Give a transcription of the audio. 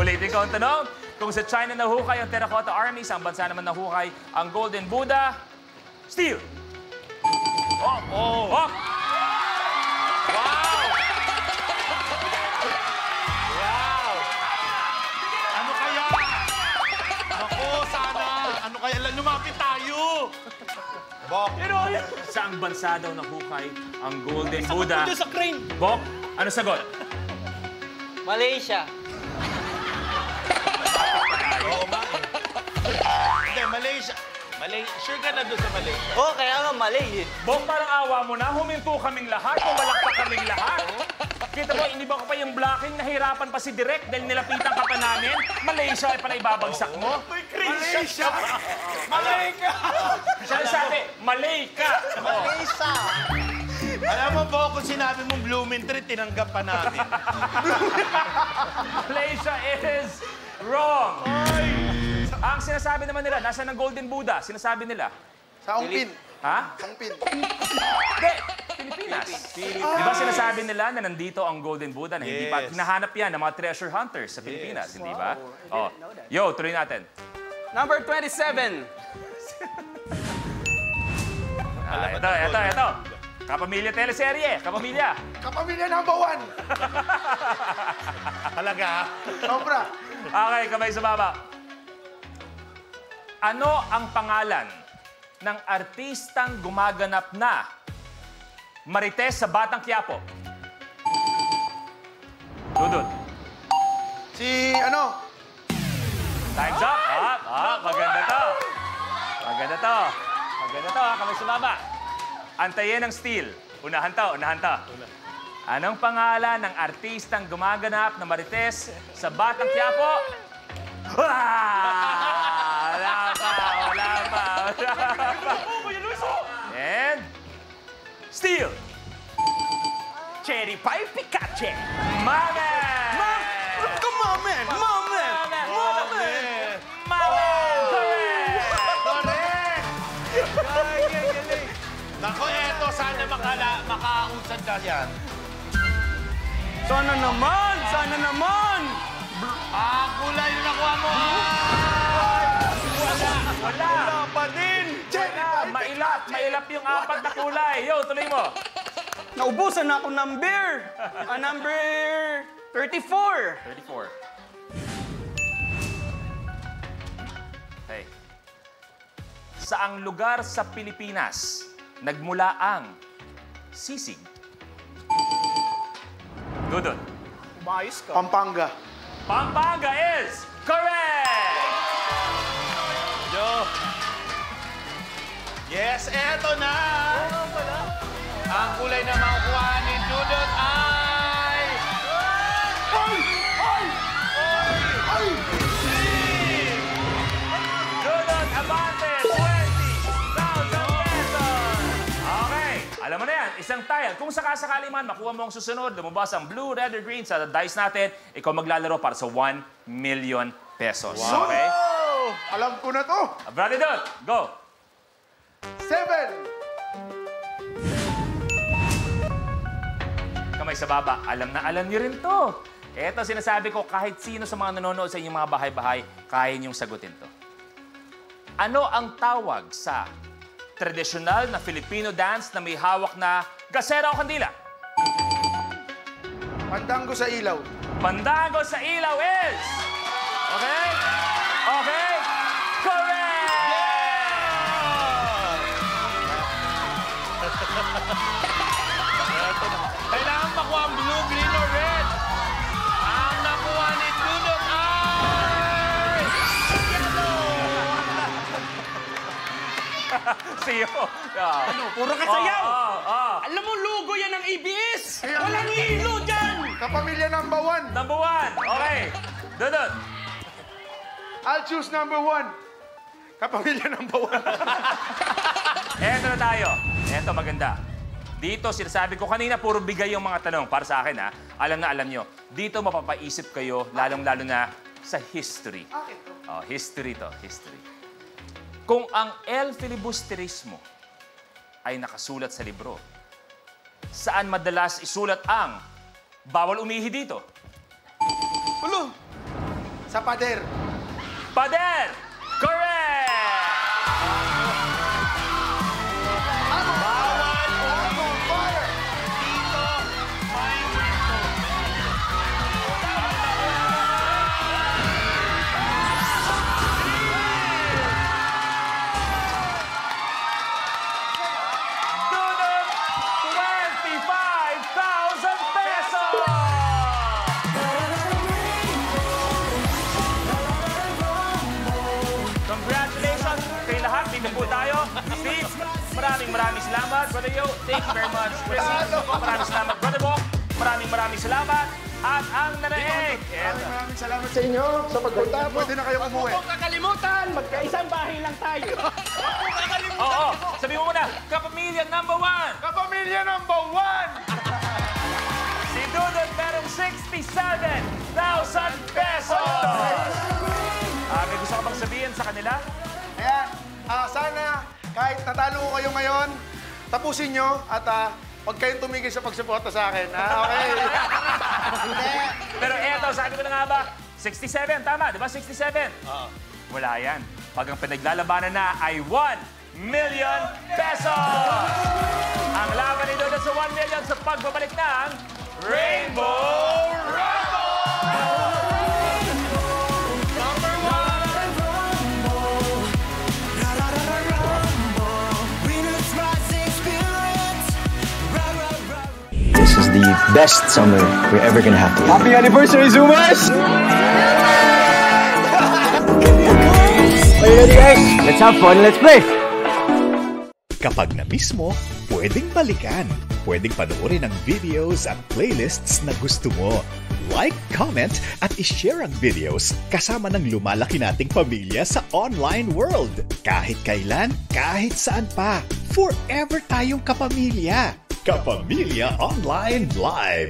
Ulitin ko ang tanong. Kung sa China nahukay ang Terracotta Army, sa bansa naman nahukay ang Golden Buddha, steel. Oh! Oh! Oh! Wow! Wow! Ano kaya? Ako, sana. Ano kaya? Lumapit tayo. Bok. Saang bansa daw nahukay ang Golden Buddha? Sa crane. Bok, ano sagot? Malaysia. Oo nga eh. Hindi, Malaysia. Sure ka na doon sa Malaysia? Oo, kaya nga Malay eh. Bok, parang awa mo na. Huminto kaming lahat. Pumalakpak kaming lahat. Kita mo, iniba ko pa yung blocking. Nahirapan pa si Direk dahil nilapitan ka pa namin. Malaysia ay pala ibabagsak mo. Malaysia! Malaysia! Siya sabi, Malayka. Malaysia. Alam mo po, kung sinabi mong Blumentritt, tinanggap pa namin. Malaysia is wrong. Ang sinasabi naman nila, nasa ng Golden Buddha, sinasabi nila. Sa Ongpin. Ha? Ongpin. Hindi, Pilipinas. Di ba sinasabi nila na nandito ang Golden Buddha na hindi pa hinahanap yan ng mga treasure hunters sa Pilipinas, hindi ba? Oh. Yo, tuloy natin. Number 27. Ito. Kapamilya teleserye, kapamilya. Kapamilya number 1. Talaga? Sobra. Okay, kamay sa baba. Ano ang pangalan ng artistang gumaganap na Marites sa Batang Quiapo? Dudut. Si, ano? Time's up. Maganda to. Maganda to. Kamay sa baba. Antayin ang steel. Unahan to. Anong pangalan ng artistang gumaganap na Marites sa Batang Quiapo? Wala pa. And steel. Cherry Pie Pikachu. Mamen! Kumamen! Mamen! Correct! Nako, eto, sana makausad ka yan. Sana naman! Kulay yung nakuha mo! Wala pa din! Mailap yung apat na kulay. Yo, tuloy mo. Naubusan na ako number. Number 34. 34. Okay. Saang lugar sa Pilipinas nagmula ang sisig? Dudut. Umayos ka. Pampanga. Pampanga is correct! Yo! Yes, eto na! Ang kulay na makukuha ni Dudut ay... Dudut, abante, 20,000 pesos! Okay, alam mo na yan, isang tile. Kung sakasakali man makuha mo ang susunod, lumabas ang blue, red, or green sa dice natin, ikaw maglalaro para sa 1 million pesos. Wow. Okay? Alam ko na to. Brother Dut, go! 7. Kamay sa baba, alam na alam niyo rin to. Eto, sinasabi ko, kahit sino sa mga nanonood sa inyong mga bahay-bahay, kaya niyong sagutin to. Ano ang tawag sa tradisyonal na Filipino dance na may hawak na gasera o kandila? Pandango sa ilaw. Pandago sa ilaw is... Okay? Okay? Correct! Kailangan makuha ang blue, green, or red. Ang nakuha ni Dudut ay... See you. Ano, puro ka sayaw. Oh. Alam mo, logo yan ng ABS. Walang hilo dyan. Kapamilya number 1. Number 1. Okay. Dudut. I'll choose number 1. Kapamilya number 1. Eto na tayo. Eto, maganda. Dito, sinasabi ko kanina, puro bigay yung mga tanong. Para sa akin, ha? Alam na alam nyo. Dito, mapapaisip kayo, lalong-lalo na sa history. Oh, history to, history. Kung ang El Filibusterismo ay nakasulat sa libro, saan madalas isulat ang bawal umihi dito? Ulo. Sa pader. Pader! Correct! Bawal On fire. dito may window. Dudut, 25,000 pesos! Congratulations kay lahat. Dito po tayo. Steve, maraming salamat. Brother Yo, thank you very much. Chrissy, maraming salamat. Brother Bo, maraming salamat. At ang nanaig. Maraming salamat sa inyo sa pagpunta. Pwede na kayong umuwi. Huwag kakalimutan, magkaisang bahay lang tayo. Oo, sabi mo muna, kapamilya number 1. Kapamilya number 1! Si Dudut merong 67,000 pesos! May gusto ka bang sabihin sa kanila? Ayan, sana kahit natalo ko kayo ngayon, tapusin nyo at huwag kayong tumigil sa pagsuporta sa akin. Okay? Pero eto, sabi ko na nga ba, 67, tama, di ba? 67? Wala yan. Pag ang pinaglalabanan na ay 1 million pesos! Ang laban ni Dudut sa 1 million sa pagbabalik ng Rainbow Rumble! This is the best summer we're ever gonna have together. Happy anniversary, Zoomers! Are you ready, guys? Let's have fun, let's play! Kapag na-miss mo, pwedeng balikan. Pwedeng panoorin ang videos at playlists na gusto mo. Like, comment, at ishare ang videos kasama ng lumalaki nating pamilya sa online world. Kahit kailan, kahit saan pa. Forever tayong kapamilya. Kapamilya Online Live.